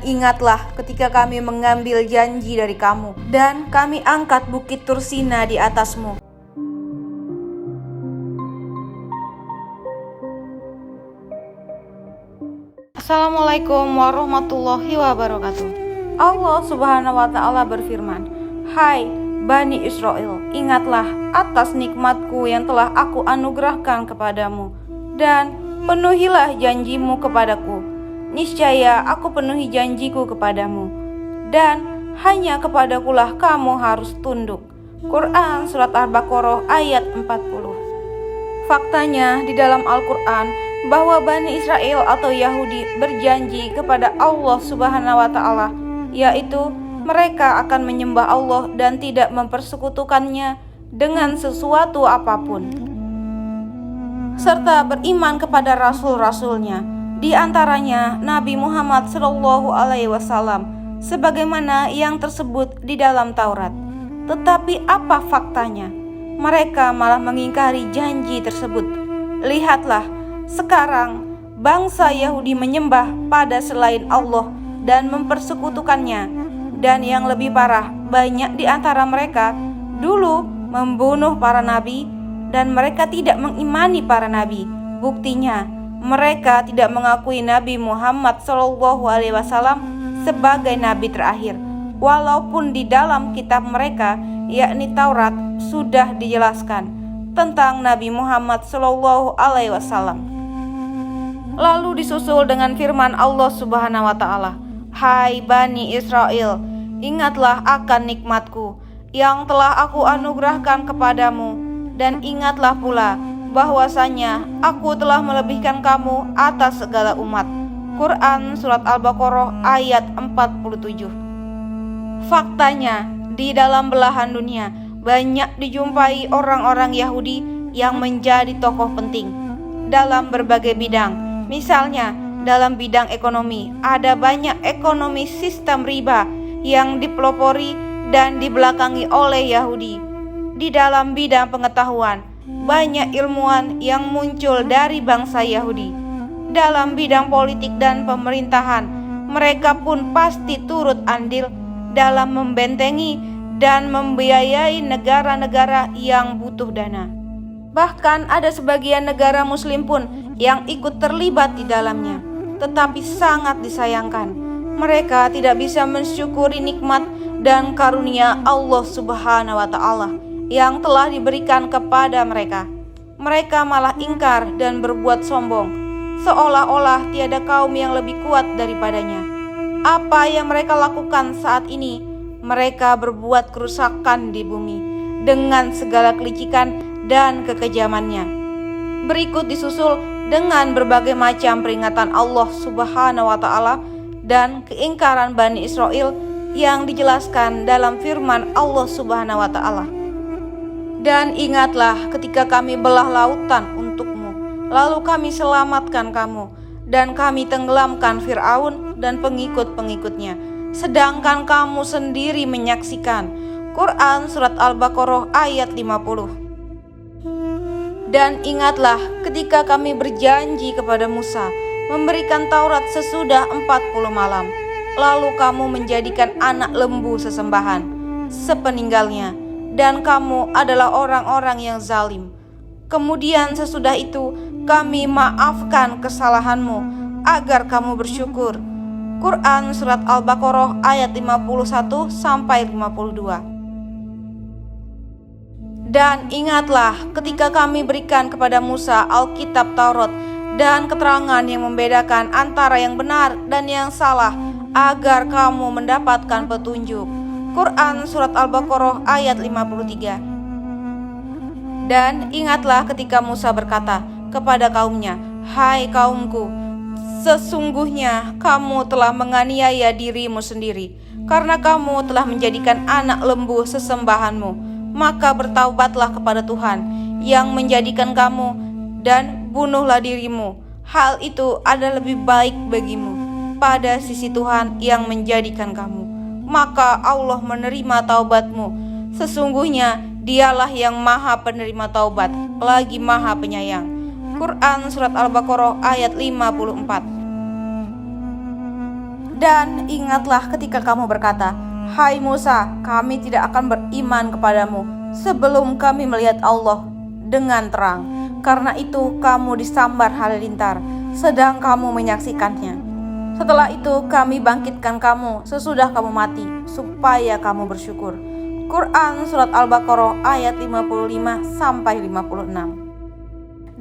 Ingatlah ketika kami mengambil janji dari kamu, dan kami angkat bukit Tursina di atasmu. Assalamualaikum warahmatullahi wabarakatuh. Allah Subhanahu wa Ta'ala berfirman, "Hai Bani Israel, ingatlah atas nikmatku yang telah aku anugerahkan kepadamu, dan penuhilah janjimu kepadaku. Niscaya aku penuhi janjiku kepadamu, dan hanya kepadakulah kamu harus tunduk." Quran Surat Al-Baqarah ayat 40. Faktanya di dalam Al-Quran bahwa Bani Israel atau Yahudi berjanji kepada Allah Subhanahu wa Ta'ala, yaitu mereka akan menyembah Allah dan tidak mempersekutukannya dengan sesuatu apapun, serta beriman kepada rasul-rasulnya, di antaranya Nabi Muhammad SAW, sebagaimana yang tersebut di dalam Taurat. Tetapi apa faktanya? Mereka malah mengingkari janji tersebut. Lihatlah, sekarang bangsa Yahudi menyembah pada selain Allah dan mempersekutukannya. Dan yang lebih parah, banyak di antara mereka dulu membunuh para nabi, dan mereka tidak mengimani para nabi. Buktinya, mereka tidak mengakui Nabi Muhammad SAW sebagai nabi terakhir, walaupun di dalam kitab mereka, yakni Taurat, sudah dijelaskan tentang Nabi Muhammad SAW. Lalu disusul dengan firman Allah Subhanahu wa Ta'ala, "Hai Bani Israel, ingatlah akan nikmatku yang telah aku anugerahkan kepadamu, dan ingatlah pula bahwasanya aku telah melebihkan kamu atas segala umat." Quran Surat Al-Baqarah ayat 47. Faktanya, di dalam belahan dunia banyak dijumpai orang-orang Yahudi yang menjadi tokoh penting dalam berbagai bidang. Misalnya, dalam bidang ekonomi, ada banyak ekonomi sistem riba yang dipelopori dan dibelakangi oleh Yahudi. Di dalam bidang pengetahuan, banyak ilmuwan yang muncul dari bangsa Yahudi. Dalam bidang politik dan pemerintahan, mereka pun pasti turut andil dalam membentengi dan membiayai negara-negara yang butuh dana. Bahkan ada sebagian negara muslim pun yang ikut terlibat di dalamnya. Tetapi sangat disayangkan, mereka tidak bisa mensyukuri nikmat dan karunia Allah Subhanahu wa Ta'ala yang telah diberikan kepada mereka. Mereka malah ingkar dan berbuat sombong, seolah-olah tiada kaum yang lebih kuat daripadanya. Apa yang mereka lakukan saat ini? Mereka berbuat kerusakan di bumi dengan segala kelicikan dan kekejamannya. Berikut disusul dengan berbagai macam peringatan Allah Subhanahu wa Ta'ala dan keingkaran Bani Israel yang dijelaskan dalam firman Allah Subhanahu wa Ta'ala. "Dan ingatlah ketika kami belah lautan untukmu, lalu kami selamatkan kamu, dan kami tenggelamkan Fir'aun dan pengikut-pengikutnya, sedangkan kamu sendiri menyaksikan." Quran Surat Al-Baqarah ayat 50. "Dan ingatlah ketika kami berjanji kepada Musa memberikan Taurat sesudah 40 malam, lalu kamu menjadikan anak lembu sesembahan sepeninggalnya, dan kamu adalah orang-orang yang zalim. Kemudian sesudah itu kami maafkan kesalahanmu agar kamu bersyukur." Quran Surat Al-Baqarah ayat 51-52. "Dan ingatlah ketika kami berikan kepada Musa Alkitab Taurat dan keterangan yang membedakan antara yang benar dan yang salah, agar kamu mendapatkan petunjuk." Quran Surat Al-Baqarah ayat 53. "Dan ingatlah ketika Musa berkata kepada kaumnya, 'Hai kaumku, sesungguhnya kamu telah menganiaya dirimu sendiri, karena kamu telah menjadikan anak lembu sesembahanmu. Maka bertaubatlah kepada Tuhan yang menjadikan kamu, dan bunuhlah dirimu. Hal itu adalah lebih baik bagimu pada sisi Tuhan yang menjadikan kamu. Maka Allah menerima taubatmu. Sesungguhnya Dialah yang Maha Penerima Taubat, lagi Maha Penyayang." Quran Surat Al-Baqarah ayat 54. Dan ingatlah ketika kamu berkata, "Hai Musa, kami tidak akan beriman kepadamu sebelum kami melihat Allah dengan terang. Karena itu kamu disambar halilintar, sedang kamu menyaksikannya. Setelah itu kami bangkitkan kamu sesudah kamu mati, supaya kamu bersyukur." Quran Surat Al-Baqarah ayat 55-56.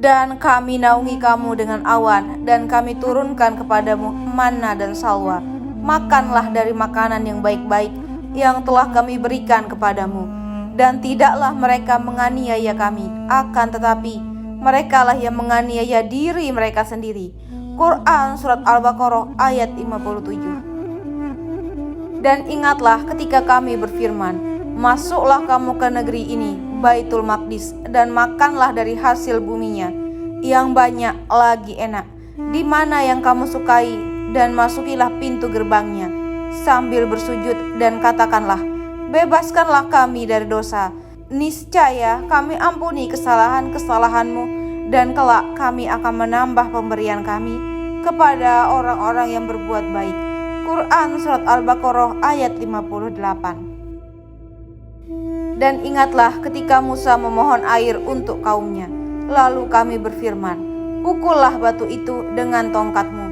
Dan kami naungi kamu dengan awan, dan kami turunkan kepadamu manna dan salwa. Makanlah dari makanan yang baik-baik yang telah kami berikan kepadamu. Dan tidaklah mereka menganiaya kami, akan tetapi merekalah yang menganiaya diri mereka sendiri. Quran Surat Al-Baqarah ayat 57. Dan ingatlah ketika kami berfirman, "Masuklah kamu ke negeri ini, Baitul Maqdis, dan makanlah dari hasil buminya yang banyak lagi enak, di mana yang kamu sukai, dan masukilah pintu gerbangnya sambil bersujud dan katakanlah, bebaskanlah kami dari dosa. Niscaya kami ampuni kesalahan-kesalahanmu, dan kelak kami akan menambah pemberian kami kepada orang-orang yang berbuat baik." Quran Surat Al-Baqarah ayat 58. Dan ingatlah ketika Musa memohon air untuk kaumnya. Lalu kami berfirman, "Pukullah batu itu dengan tongkatmu."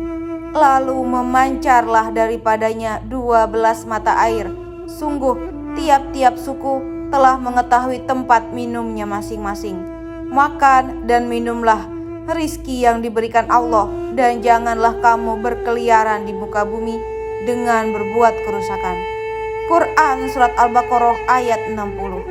Lalu memancarlah daripadanya 12 mata air. Sungguh tiap-tiap suku telah mengetahui tempat minumnya masing-masing. Makan dan minumlah rizki yang diberikan Allah, dan janganlah kamu berkeliaran di muka bumi dengan berbuat kerusakan. Quran Surat Al-Baqarah ayat 60.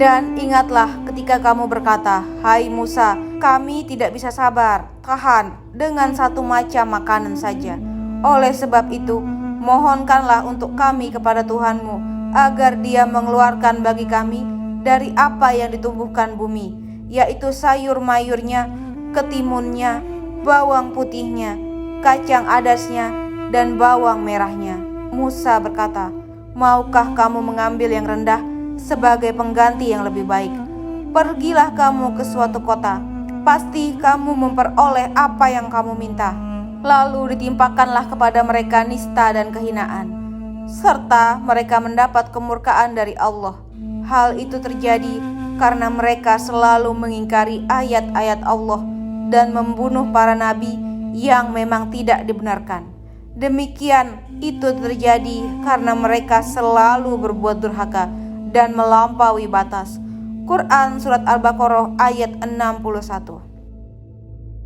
Dan ingatlah ketika kamu berkata, "Hai Musa, kami tidak bisa sabar, tahan dengan satu macam makanan saja. Oleh sebab itu, mohonkanlah untuk kami kepada Tuhanmu, agar Dia mengeluarkan bagi kami dari apa yang ditumbuhkan bumi, yaitu sayur mayurnya, ketimunnya, bawang putihnya, kacang adasnya, dan bawang merahnya." Musa berkata, "Maukah kamu mengambil yang rendah sebagai pengganti yang lebih baik? Pergilah kamu ke suatu kota, pasti kamu memperoleh apa yang kamu minta." Lalu ditimpakanlah kepada mereka nista dan kehinaan, serta mereka mendapat kemurkaan dari Allah. Hal itu terjadi karena mereka selalu mengingkari ayat-ayat Allah dan membunuh para nabi yang memang tidak dibenarkan. Demikian itu terjadi karena mereka selalu berbuat durhaka dan melampaui batas. Quran Surat Al-Baqarah ayat 61.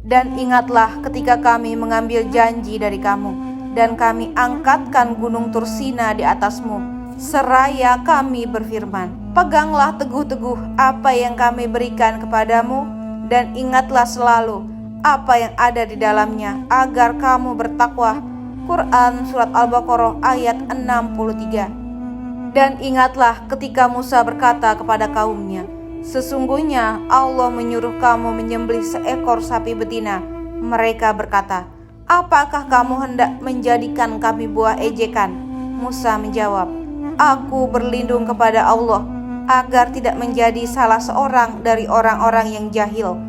Dan ingatlah ketika kami mengambil janji dari kamu, dan kami angkatkan gunung Tursina di atasmu, seraya kami berfirman, "Peganglah teguh-teguh apa yang kami berikan kepadamu, dan ingatlah selalu apa yang ada di dalamnya, agar kamu bertakwa." Quran Surat Al-Baqarah ayat 63. Dan ingatlah ketika Musa berkata kepada kaumnya, "Sesungguhnya Allah menyuruh kamu menyembelih seekor sapi betina." Mereka berkata, "Apakah kamu hendak menjadikan kami buah ejekan?" Musa menjawab, "Aku berlindung kepada Allah agar tidak menjadi salah seorang dari orang-orang yang jahil."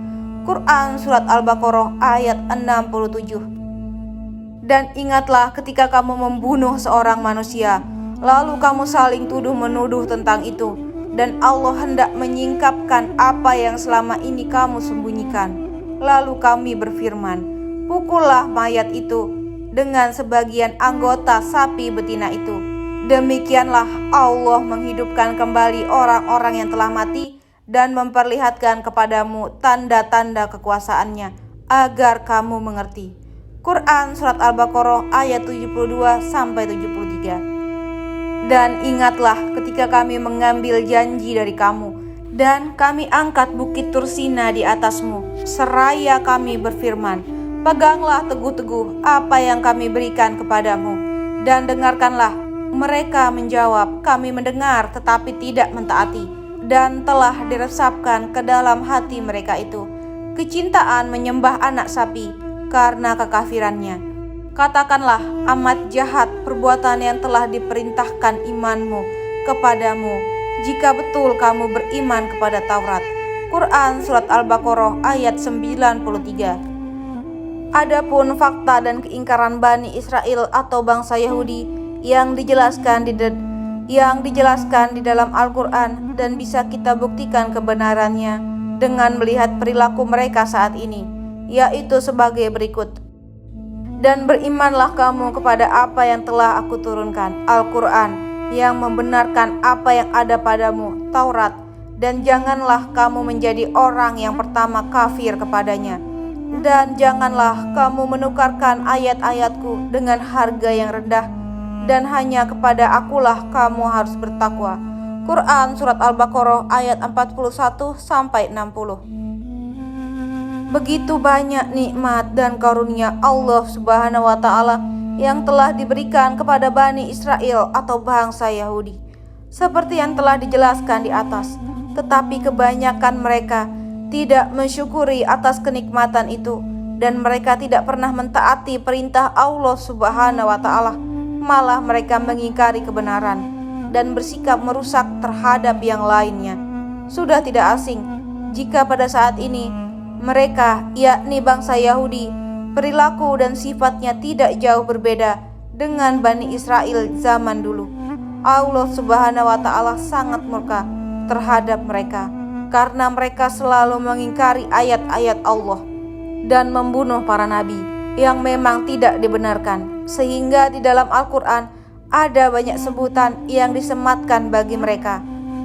Quran Surat Al-Baqarah ayat 67. Dan ingatlah ketika kamu membunuh seorang manusia, lalu kamu saling tuduh-menuduh tentang itu, dan Allah hendak menyingkapkan apa yang selama ini kamu sembunyikan. Lalu kami berfirman, "Pukullah mayat itu dengan sebagian anggota sapi betina itu." Demikianlah Allah menghidupkan kembali orang-orang yang telah mati dan memperlihatkan kepadamu tanda-tanda kekuasaannya, agar kamu mengerti. Quran Surat Al-Baqarah ayat 72-73. Dan ingatlah ketika kami mengambil janji dari kamu, dan kami angkat bukit Tursina di atasmu, seraya kami berfirman, "Peganglah teguh-teguh apa yang kami berikan kepadamu, dan dengarkanlah." Mereka menjawab, "Kami mendengar tetapi tidak mentaati." Dan telah diresapkan ke dalam hati mereka itu kecintaan menyembah anak sapi karena kekafirannya. Katakanlah, amat jahat perbuatan yang telah diperintahkan imanmu kepadamu, jika betul kamu beriman kepada Taurat. Quran Surat Al-Baqarah ayat 93. Adapun fakta dan keingkaran Bani Israel atau bangsa Yahudi yang dijelaskan di dalam Al-Quran dan bisa kita buktikan kebenarannya dengan melihat perilaku mereka saat ini, yaitu sebagai berikut. Dan berimanlah kamu kepada apa yang telah aku turunkan, Al-Quran, yang membenarkan apa yang ada padamu, Taurat, dan janganlah kamu menjadi orang yang pertama kafir kepadanya. Dan janganlah kamu menukarkan ayat-ayatku dengan harga yang rendah, dan hanya kepada akulah kamu harus bertakwa. Quran Surat Al-Baqarah ayat 41-60. Begitu banyak nikmat dan karunia Allah Subhanahu wa Ta'ala yang telah diberikan kepada Bani Israel atau bangsa Yahudi, seperti yang telah dijelaskan di atas. Tetapi kebanyakan mereka tidak mensyukuri atas kenikmatan itu, dan mereka tidak pernah mentaati perintah Allah Subhanahu wa Ta'ala. Malah mereka mengingkari kebenaran dan bersikap merusak terhadap yang lainnya. Sudah tidak asing jika pada saat ini mereka, yakni bangsa Yahudi, perilaku dan sifatnya tidak jauh berbeda dengan Bani Israel zaman dulu. Allah Subhanahu wa Ta'ala sangat murka terhadap mereka karena mereka selalu mengingkari ayat-ayat Allah dan membunuh para nabi yang memang tidak dibenarkan, sehingga di dalam Al-Quran ada banyak sebutan yang disematkan bagi mereka,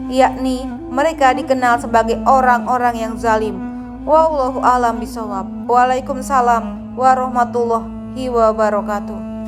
yakni mereka dikenal sebagai orang-orang yang zalim. Wallahu a'lam bishawab. Waalaikumsalam warahmatullahi wabarakatuh.